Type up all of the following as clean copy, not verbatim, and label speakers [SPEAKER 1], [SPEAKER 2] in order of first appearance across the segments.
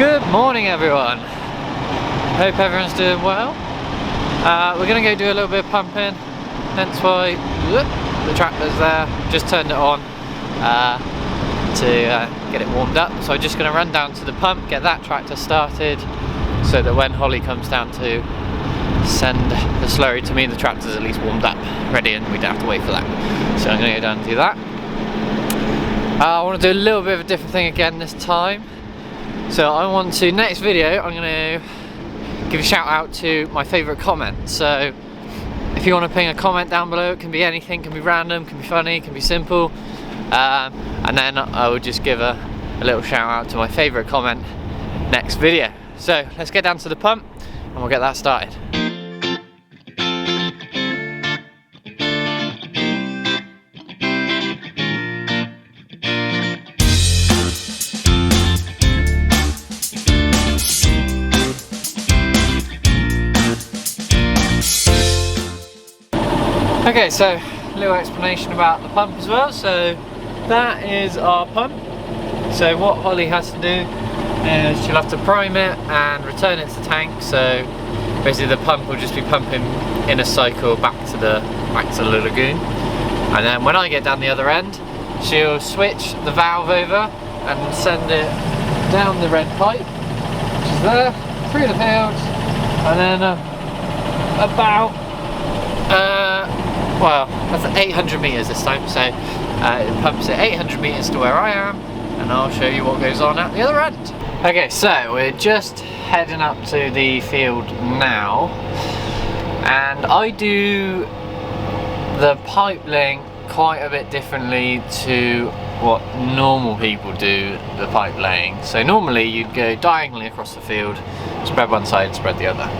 [SPEAKER 1] Good morning everyone, hope everyone's doing well. We're going to go do a little bit of pumping, hence why the tractor's there. Just turned it on to get it warmed up, so I'm just going to run down to the pump, get that tractor started so that when Holly comes down to send the slurry to me, the tractor's at least warmed up, ready, and we don't have to wait for that. So I'm going to go down and do that. I want to do a little bit of a different thing again this time. So I want to, next video, I'm going to give a shout out to my favourite comment. So if you want to ping a comment down below, it can be anything, can be random, can be funny, can be simple. And then I will just give a little shout out to my favourite comment next video. So let's get down to the pump and we'll get that started. Okay, so a little explanation about the pump as well. So that is our pump. So what Holly has to do is she'll have to prime it and return it to the tank. So basically the pump will just be pumping in a cycle back to the lagoon. And then when I get down the other end, she'll switch the valve over and send it down the red pipe, which is there, through the fields, and then about well, that's 800 meters this time, so it pumps it 800 meters to where I am, and I'll show you what goes on at the other end. Okay, so we're just heading up to the field now, and I do the pipe laying quite a bit differently to what normal people do the pipe laying. So normally you'd go diagonally across the field, spread one side, spread the other.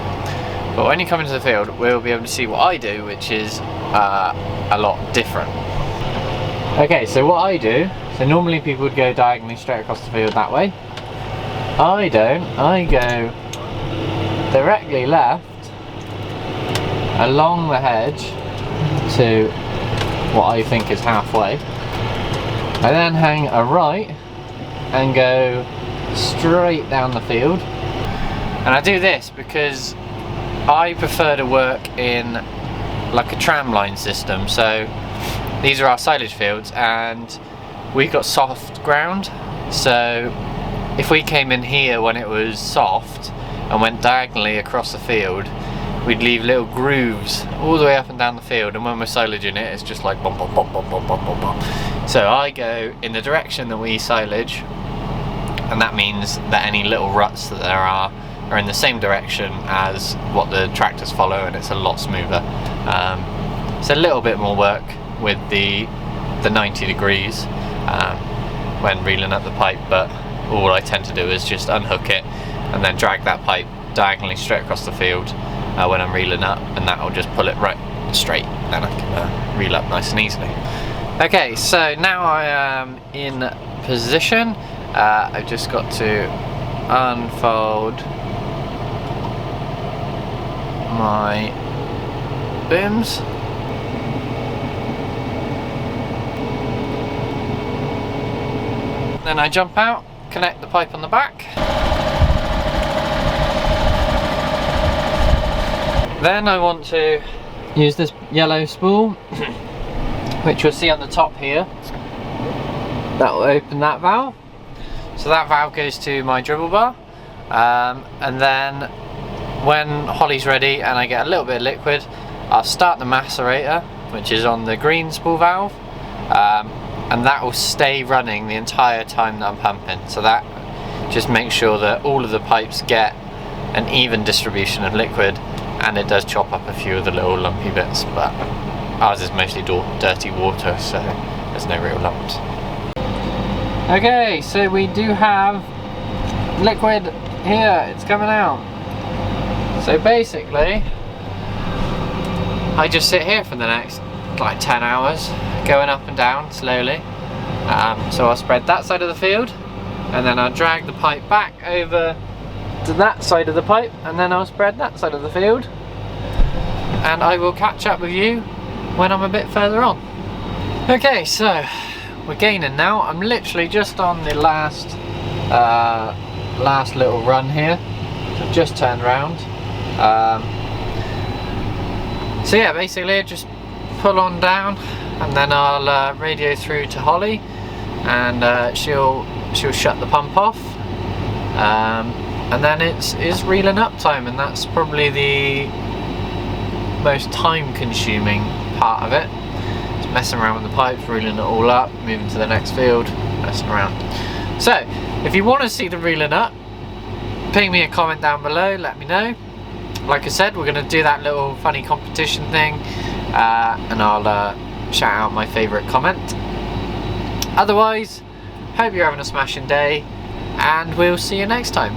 [SPEAKER 1] But when you come into the field, we'll be able to see what I do, which is a lot different. Okay, so what I do, so normally people would go diagonally straight across the field that way. I don't, I go directly left along the hedge to what I think is halfway. I then hang a right and go straight down the field. And I do this because I prefer to work in like a tram line system. So these are our silage fields and we've got soft ground, so if we came in here when it was soft and went diagonally across the field, we'd leave little grooves all the way up and down the field, and when we're silaging it, it's just like bump, bump, bump, bump, bump, bump, bump. So I go in the direction that we silage, and that means that any little ruts that there are in the same direction as what the tractors follow, and it's a lot smoother. It's a little bit more work with the 90 degrees when reeling up the pipe, but all I tend to do is just unhook it and then drag that pipe diagonally straight across the field when I'm reeling up, and that will just pull it right straight, then I can reel up nice and easily. Okay, so now I am in position. I've just got to unfold my booms. Then I jump out, connect the pipe on the back. Then I want to use this yellow spool, which you'll see on the top here. That will open that valve. So that valve goes to my dribble bar, and then when Holly's ready and I get a little bit of liquid, I'll start the macerator, which is on the green spool valve, and that will stay running the entire time that I'm pumping. So that just makes sure that all of the pipes get an even distribution of liquid, and it does chop up a few of the little lumpy bits, but ours is mostly dirty water, so there's no real lumps. Okay, so we do have liquid here, it's coming out. So basically, I just sit here for the next like 10 hours, going up and down slowly. So I'll spread that side of the field, and then I'll drag the pipe back over to that side of the pipe, and then I'll spread that side of the field. And I will catch up with you when I'm a bit further on. Okay, so we're gaining now. I'm literally just on the last last little run here. So I've just turned around. So yeah, basically just pull on down, and then I'll radio through to Holly, and she'll shut the pump off, and then it's reeling up time, and that's probably the most time consuming part of it. Just messing around with the pipes, reeling it all up, moving to the next field, messing around. So if you want to see the reeling up, ping me a comment down below, let me know. Like I said, we're going to do that little funny competition thing, and I'll shout out my favourite comment. Otherwise, hope you're having a smashing day, and we'll see you next time.